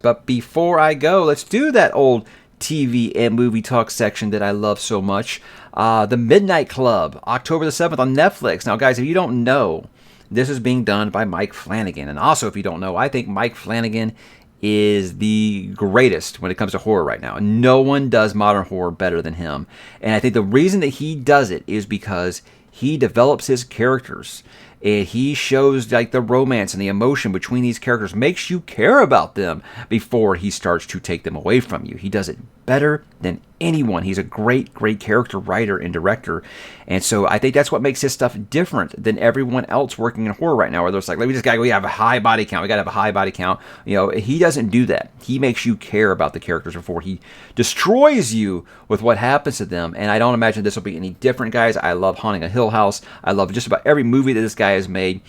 But before I go, let's do that old TV and movie talk section that I love so much. The Midnight Club, October the 7th on Netflix. Now, guys, if you don't know, this is being done by Mike Flanagan. And also, if you don't know, I think Mike Flanagan is the greatest when it comes to horror right now. No one does modern horror better than him. And I think the reason that he does it is because he develops his characters. And he shows like the romance and the emotion between these characters, makes you care about them before he starts to take them away from you. He does it better than anyone. He's a great, great character writer and director. And so I think that's what makes his stuff different than everyone else working in horror right now, where there's like, we just gotta go, we have a high body count. We gotta have a high body count. You know, he doesn't do that. He makes you care about the characters before he destroys you with what happens to them. And I don't imagine this will be any different, guys. I love Haunting a Hill House. I love just about every movie that this guy has made.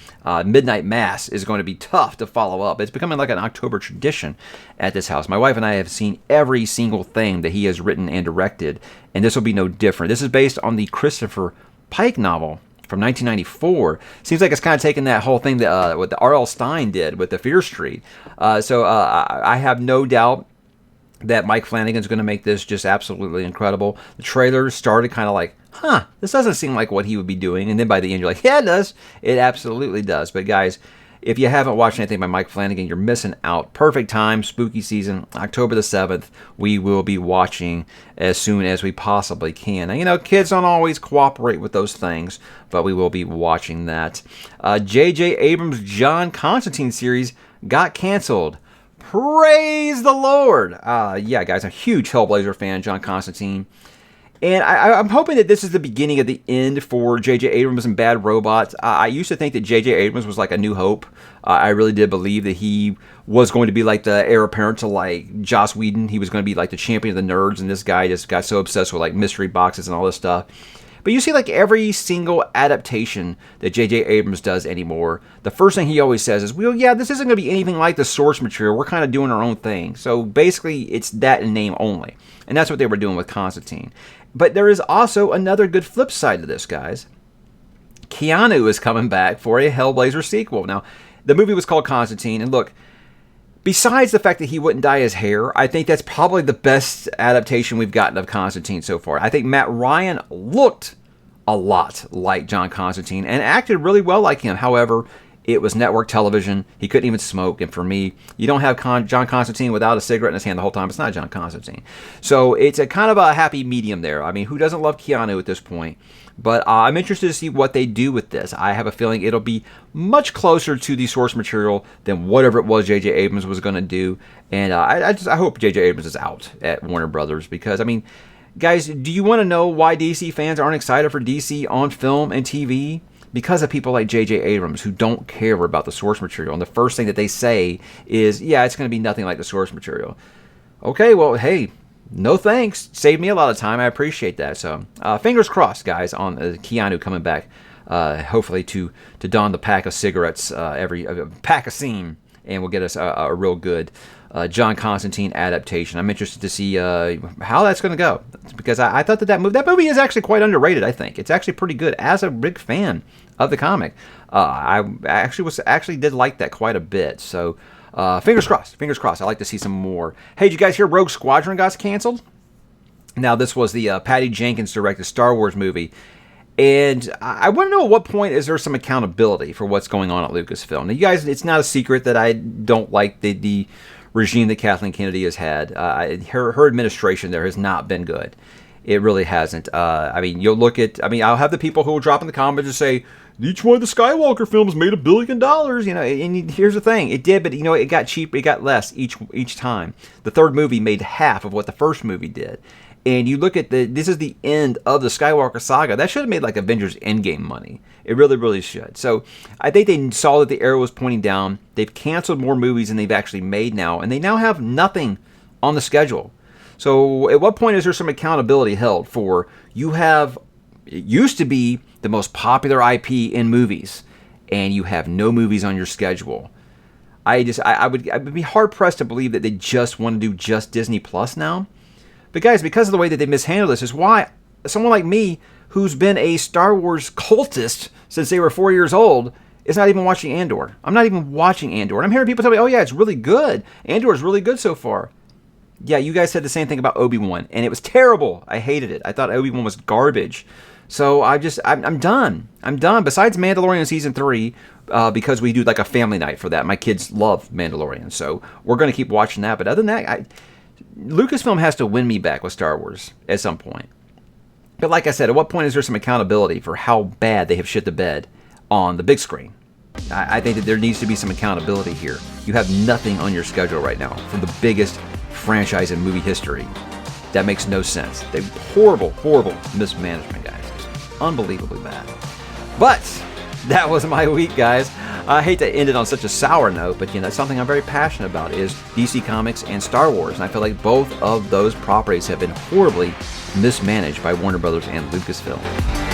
Midnight Mass is going to be tough to follow up. It's becoming like an October tradition at this house. My wife and I have seen every single thing that he has written and directed, and this will be no different. This is based on the Christopher Pike novel from 1994. Seems like it's kind of taking that whole thing that what the R.L. Stine did with the Fear Street. So I have no doubt that Mike Flanagan's going to make this just absolutely incredible. The trailer started kind of like, this doesn't seem like what he would be doing. And then by the end, you're like, yeah, it does. It absolutely does. But guys, if you haven't watched anything by Mike Flanagan, you're missing out. Perfect time, spooky season, October the 7th. We will be watching as soon as we possibly can. Now, you know, kids don't always cooperate with those things, but we will be watching that. JJ Abrams' John Constantine series got canceled. Praise the Lord. Yeah, guys, I'm a huge Hellblazer fan, John Constantine. And I'm hoping that this is the beginning of the end for J.J. Abrams and Bad Robots. I used to think that J.J. Abrams was like a New Hope. I really did believe that he was going to be like the heir apparent to like Joss Whedon. He was going to be like the champion of the nerds, and this guy just got so obsessed with like mystery boxes and all this stuff. But you see like every single adaptation that J.J. Abrams does anymore, the first thing he always says is, well, yeah, this isn't going to be anything like the source material. We're kind of doing our own thing. So basically, it's that in name only. And that's what they were doing with Constantine. But there is also another good flip side to this, guys. Keanu is coming back for a Hellblazer sequel. Now, the movie was called Constantine, and look, besides the fact that he wouldn't dye his hair, I think that's probably the best adaptation we've gotten of Constantine so far. I think Matt Ryan looked a lot like John Constantine and acted really well like him. However, it was network television. He couldn't even smoke. And for me, you don't have John Constantine without a cigarette in his hand the whole time. It's not John Constantine. So it's a kind of a happy medium there. I mean, who doesn't love Keanu at this point? But I'm interested to see what they do with this. I have a feeling it'll be much closer to the source material than whatever it was J.J. Abrams was going to do. And I hope J.J. Abrams is out at Warner Brothers because, I mean, guys, do you want to know why DC fans aren't excited for DC on film and TV? Because of people like J.J. Abrams who don't care about the source material. And the first thing that they say is, yeah, it's going to be nothing like the source material. Okay, well, hey, no thanks. Saved me a lot of time. I appreciate that. So fingers crossed, guys, on Keanu coming back, hopefully to don the pack of cigarettes, every pack a scene, and will get us a real good John Constantine adaptation. I'm interested to see how that's going to go, because I thought that movie is actually quite underrated. I think it's actually pretty good. As a big fan of the comic, I actually did like that quite a bit. So fingers crossed. I'd like to see some more. Hey, did you guys hear Rogue Squadron got canceled? Now, this was the Patty Jenkins directed Star Wars movie. And I want to know at what point is there some accountability for what's going on at Lucasfilm. Now, you guys, it's not a secret that I don't like the regime that Kathleen Kennedy has had. Her administration there has not been good. It really hasn't. I mean, you'll look at, I'll have the people who will drop in the comments and say, each one of the Skywalker films made $1 billion, you know, and here's the thing. It did, but, you know, it got cheap, it got less each time. The third movie made half of what the first movie did. And you look at this is the end of the Skywalker saga. That should have made like Avengers Endgame money. It really, really should. So I think they saw that the arrow was pointing down. They've canceled more movies than they've actually made now. And they now have nothing on the schedule. So at what point is there some accountability held for it used to be the most popular IP in movies, and you have no movies on your schedule. I would be hard pressed to believe that they just want to do just Disney Plus now. But guys, because of the way that they mishandle this is why someone like me, who's been a Star Wars cultist since they were 4 years old, is not even watching Andor. I'm not even watching Andor. And I'm hearing people tell me, oh yeah, it's really good. Andor is really good so far. Yeah, you guys said the same thing about Obi-Wan, and it was terrible. I hated it. I thought Obi-Wan was garbage. So I'm done. I'm done. Besides Mandalorian Season 3, because we do like a family night for that. My kids love Mandalorian, so we're going to keep watching that. But other than that, Lucasfilm has to win me back with Star Wars at some point. But like I said, at what point is there some accountability for how bad they have shit the bed on the big screen? I think that there needs to be some accountability here. You have nothing on your schedule right now from the biggest franchise in movie history. That makes no sense. They horrible mismanagement, guys. Just unbelievably bad. But that was my week, guys. I hate to end it on such a sour note, but that's something I'm very passionate about is DC Comics and Star Wars. And I feel like both of those properties have been horribly mismanaged by Warner Brothers and Lucasfilm.